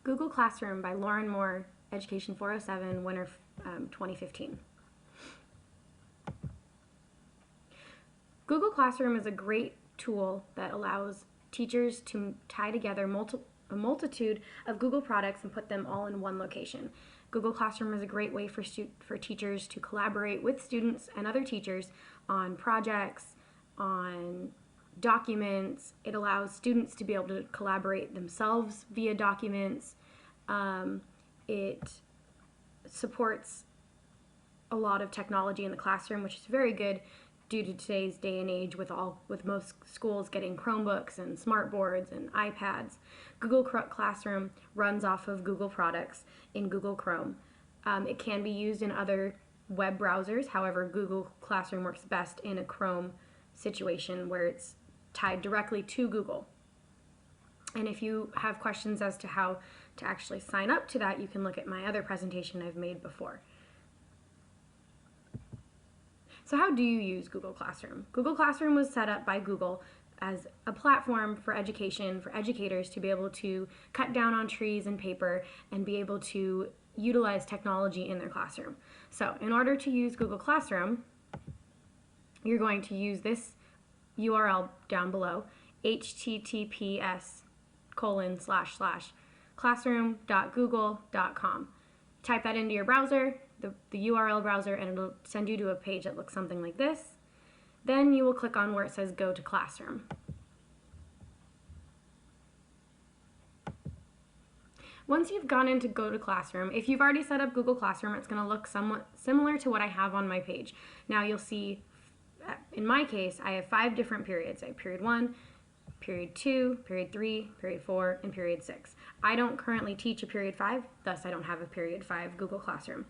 Google Classroom by Lauren Moore, Education 407, winner 2015. Google Classroom is a great tool that allows teachers to tie together a multitude of Google products and put them all in one location. Google Classroom is a great way for teachers to collaborate with students and other teachers on projects, on documents. It allows students to be able to collaborate themselves via documents. It supports a lot of technology in the classroom, which is very good due to today's day and age with most schools getting Chromebooks and smartboards and iPads. Google Classroom runs off of Google products in Google Chrome. It can be used in other web browsers. However, Google Classroom works best in a Chrome situation where it's tied directly to Google. And if you have questions as to how to actually sign up to that, you can look at my other presentation I've made before. So how do you use Google Classroom? Google Classroom was set up by Google as a platform for education, for educators to be able to cut down on trees and paper and be able to utilize technology in their classroom. So in order to use Google Classroom, you're going to use this URL down below, https://classroom.google.com. Type that into your browser, the URL browser, and it'll send you to a page that looks something like this. Then you will click on where it says Go to Classroom. Once you've gone into Go to Classroom, if you've already set up Google Classroom, it's going to look somewhat similar to what I have on my page. Now you'll see, in my case, I have 5 different periods. I have period 1, period 2, period 3, period 4, and period 6. I don't currently teach a period 5, thus I don't have a period 5 Google Classroom.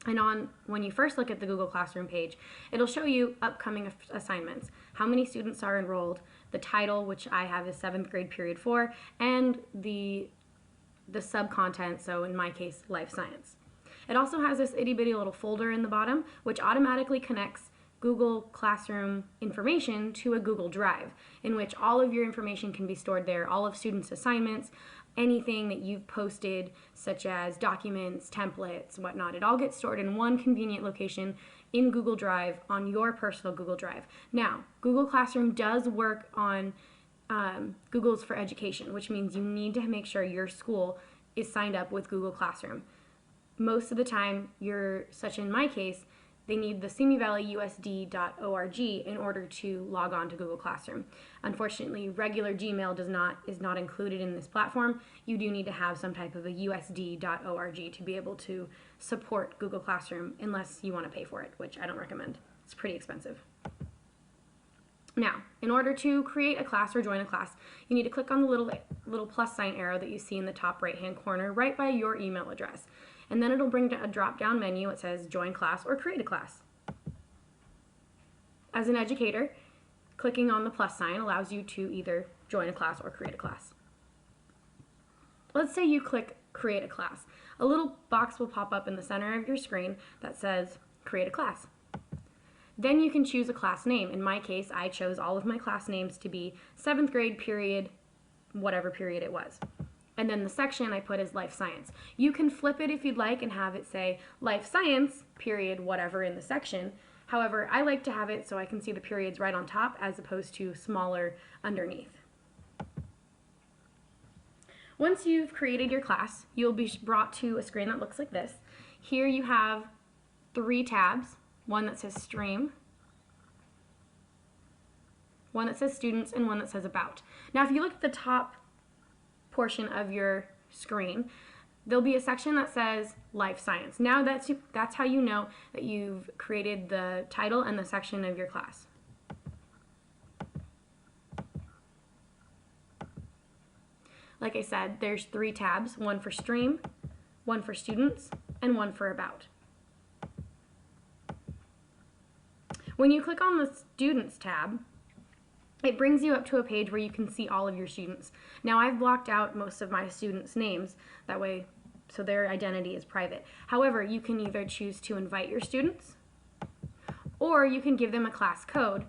And when you first look at the Google Classroom page, it'll show you upcoming assignments, how many students are enrolled, the title, which I have is 7th grade period 4, and the sub-content, so in my case, life science. It also has this itty-bitty little folder in the bottom, which automatically connects Google Classroom information to a Google Drive, in which all of your information can be stored there, all of students' assignments, anything that you've posted, such as documents, templates, whatnot. It all gets stored in one convenient location in Google Drive on your personal Google Drive. Now, Google Classroom does work on Google's for Education, which means you need to make sure your school is signed up with Google Classroom. Most of the time, such in my case, they need the SimiValleyUSD.org in order to log on to Google Classroom. Unfortunately, regular Gmail is not included in this platform. You do need to have some type of a USD.org to be able to support Google Classroom unless you want to pay for it, which I don't recommend. It's pretty expensive. Now, in order to create a class or join a class, you need to click on the little plus sign arrow that you see in the top right-hand corner right by your email address. And then it'll bring a drop-down menu. It says Join Class or Create a Class. As an educator, clicking on the plus sign allows you to either join a class or create a class. Let's say you click Create a Class. A little box will pop up in the center of your screen that says Create a Class. Then you can choose a class name. In my case, I chose all of my class names to be 7th grade period, whatever period it was. And then the section I put is Life Science. You can flip it if you'd like and have it say Life Science, period, whatever in the section. However, I like to have it so I can see the periods right on top as opposed to smaller underneath. Once you've created your class, you'll be brought to a screen that looks like this. Here you have 3 tabs, one that says Stream, one that says Students, and one that says About. Now if you look at the top portion of your screen, there'll be a section that says Life Science. Now that's how you know that you've created the title and the section of your class. Like I said, there's 3 tabs, one for Stream, one for Students, and one for About. When you click on the Students tab, it brings you up to a page where you can see all of your students. Now I've blocked out most of my students' names, that way, so their identity is private. However, you can either choose to invite your students, or you can give them a class code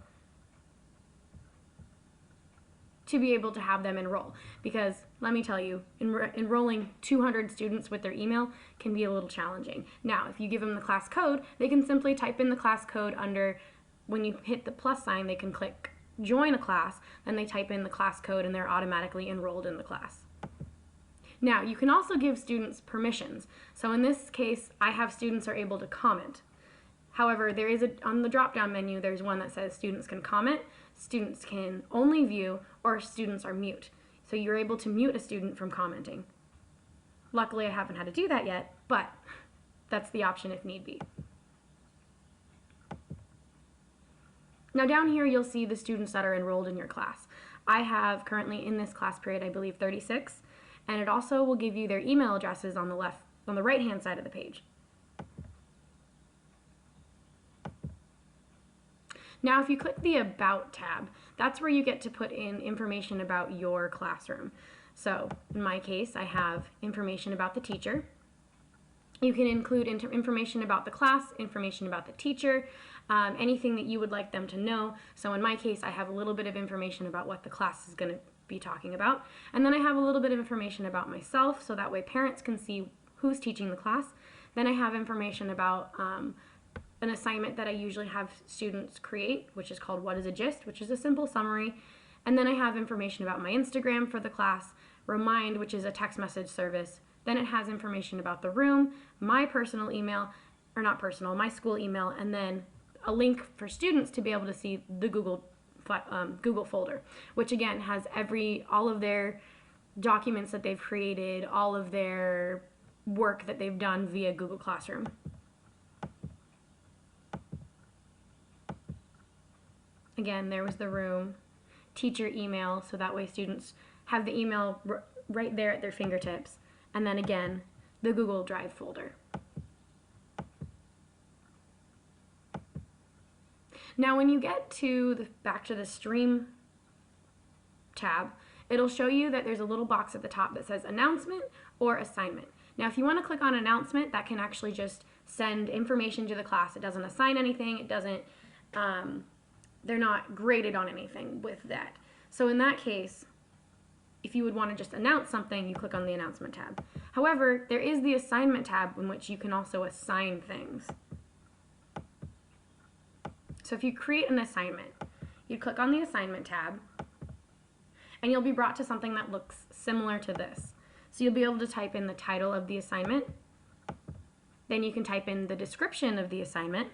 to be able to have them enroll. Because let me tell you, enrolling 200 students with their email can be a little challenging. Now, if you give them the class code, they can simply type in the class code under, when you hit the plus sign, they can click join a class, then they type in the class code and they're automatically enrolled in the class. Now, you can also give students permissions. So in this case, I have students are able to comment. However, there is on the drop-down menu, there's one that says students can comment, students can only view, or students are mute. So you're able to mute a student from commenting. Luckily, I haven't had to do that yet, but that's the option if need be. Now down here, you'll see the students that are enrolled in your class. I have currently in this class period, I believe 36, and it also will give you their email addresses on the right-hand side of the page. Now, if you click the About tab, that's where you get to put in information about your classroom. So, in my case, I have information about the teacher. You can include information about the class, information about the teacher, anything that you would like them to know. So in my case, I have a little bit of information about what the class is going to be talking about. And then I have a little bit of information about myself, so that way parents can see who's teaching the class. Then I have information about an assignment that I usually have students create, which is called What is a Gist, which is a simple summary. And then I have information about my Instagram for the class, Remind, which is a text message service. Then it has information about the room, my personal email, or not personal, my school email, and then a link for students to be able to see the Google folder, which again has all of their documents that they've created, all of their work that they've done via Google Classroom. Again, there was the room, teacher email, so that way students have the email right there at their fingertips. And then again, the Google Drive folder. Now when you get back to the Stream tab, it'll show you that there's a little box at the top that says Announcement or Assignment. Now if you want to click on Announcement, that can actually just send information to the class. It doesn't assign anything, it doesn't, they're not graded on anything with that. So in that case, if you would want to just announce something, you click on the Announcement tab. However, there is the Assignment tab in which you can also assign things. So if you create an assignment, you click on the Assignment tab, and you'll be brought to something that looks similar to this. So you'll be able to type in the title of the assignment, then you can type in the description of the assignment,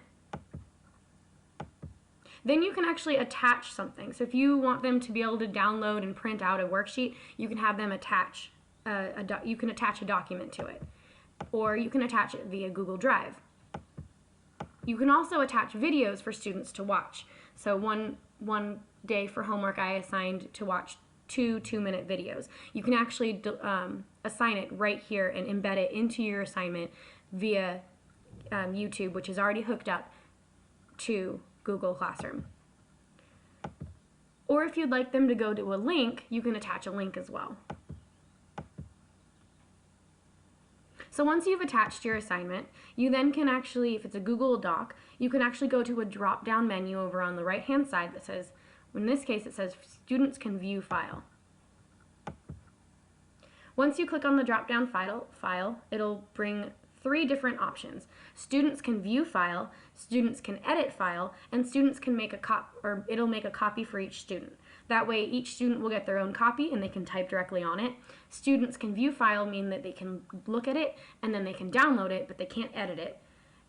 then you can actually attach something. So if you want them to be able to download and print out a worksheet, you can have them attach a document to it, or you can attach it via Google Drive. You can also attach videos for students to watch. So one day for homework, I assigned to watch 2 2-minute videos. You can actually assign it right here and embed it into your assignment via YouTube, which is already hooked up to Google Classroom. Or if you'd like them to go to a link, you can attach a link as well. So once you've attached your assignment, you then can actually, if it's a Google Doc, you can actually go to a drop-down menu over on the right-hand side that says, in this case it says Students Can View File. Once you click on the drop-down file, it'll bring 3 different options. Students can view file, students can edit file, and students can make a copy, or it'll make a copy for each student. That way each student will get their own copy and they can type directly on it. Students can view file mean that they can look at it and then they can download it, but they can't edit it.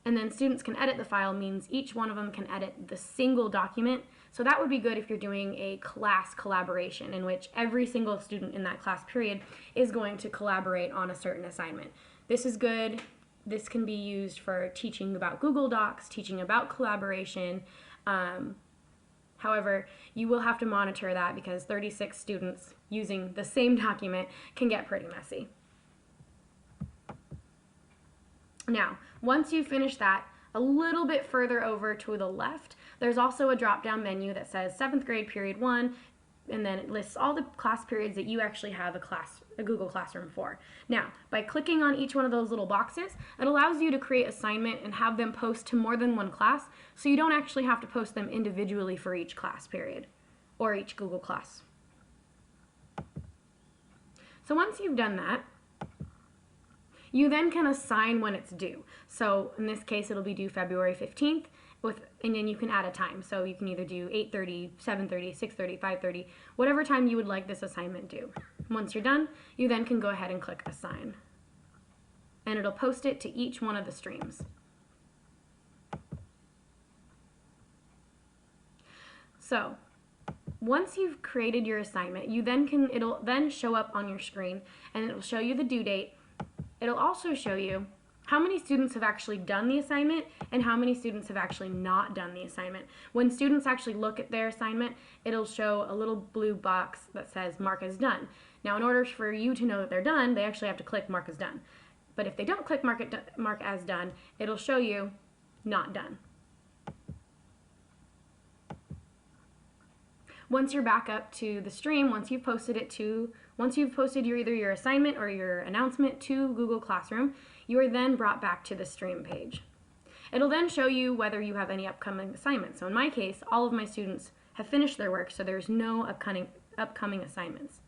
And then students can edit the file means each one of them can edit the single document. So that would be good if you're doing a class collaboration in which every single student in that class period is going to collaborate on a certain assignment. This is good. This can be used for teaching about Google Docs, teaching about collaboration. However, you will have to monitor that because 36 students using the same document can get pretty messy. Now, once you finish that, a little bit further over to the left, there's also a drop-down menu that says 7th grade period 1, and then it lists all the class periods that you actually have a Google Classroom for. Now, by clicking on each one of those little boxes, it allows you to create assignment and have them post to more than one class, so you don't actually have to post them individually for each class period or each Google class. So once you've done that, you then can assign when it's due. So in this case, it'll be due February 15th, and then you can add a time. So you can either do 8:30, 7:30, 6:30, 5:30, whatever time you would like this assignment due. Once you're done, you then can go ahead and click Assign. And it'll post it to each one of the streams. So once you've created your assignment, it'll then show up on your screen, and it'll show you the due date. It'll also show you how many students have actually done the assignment and how many students have actually not done the assignment. When students actually look at their assignment, it'll show a little blue box that says Mark as done. Now, in order for you to know that they're done, they actually have to click Mark as done. But if they don't click Mark as done, it'll show you not done. Once you're back up to the stream, once you've posted either your assignment or your announcement to Google Classroom, you are then brought back to the stream page. It'll then show you whether you have any upcoming assignments. So in my case, all of my students have finished their work, so there's no upcoming assignments.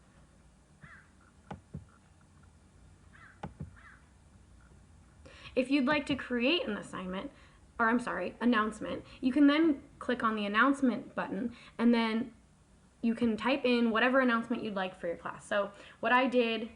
If you'd like to create an announcement, you can then click on the announcement button, and then you can type in whatever announcement you'd like for your class. So what I did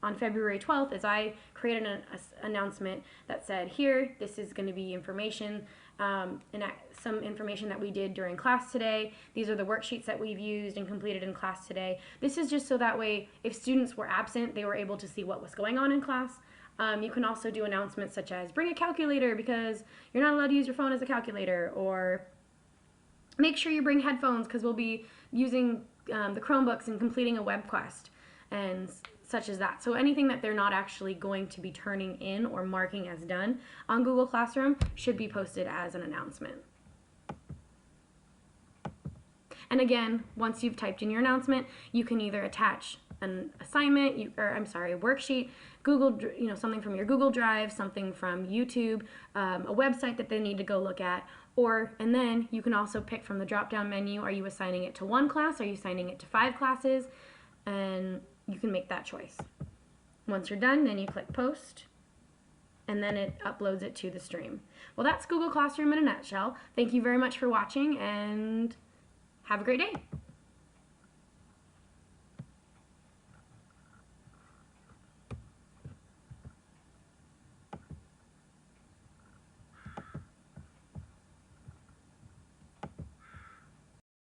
on February 12th is I created an announcement that said, here, this is going to be information, some information that we did during class today. These are the worksheets that we've used and completed in class today. This is just so that way, if students were absent, they were able to see what was going on in class. You can also do announcements such as bring a calculator because you're not allowed to use your phone as a calculator, or make sure you bring headphones because we'll be using the Chromebooks and completing a web quest, and such as that. So anything that they're not actually going to be turning in or marking as done on Google Classroom should be posted as an announcement. And again, once you've typed in your announcement, you can either attach an assignment, a worksheet, something from your Google Drive, something from YouTube, a website that they need to go look at, and then you can also pick from the drop-down menu, are you assigning it to one class, are you assigning it to 5 classes, and you can make that choice. Once you're done, then you click Post, and then it uploads it to the stream. Well, that's Google Classroom in a nutshell. Thank you very much for watching, and have a great day.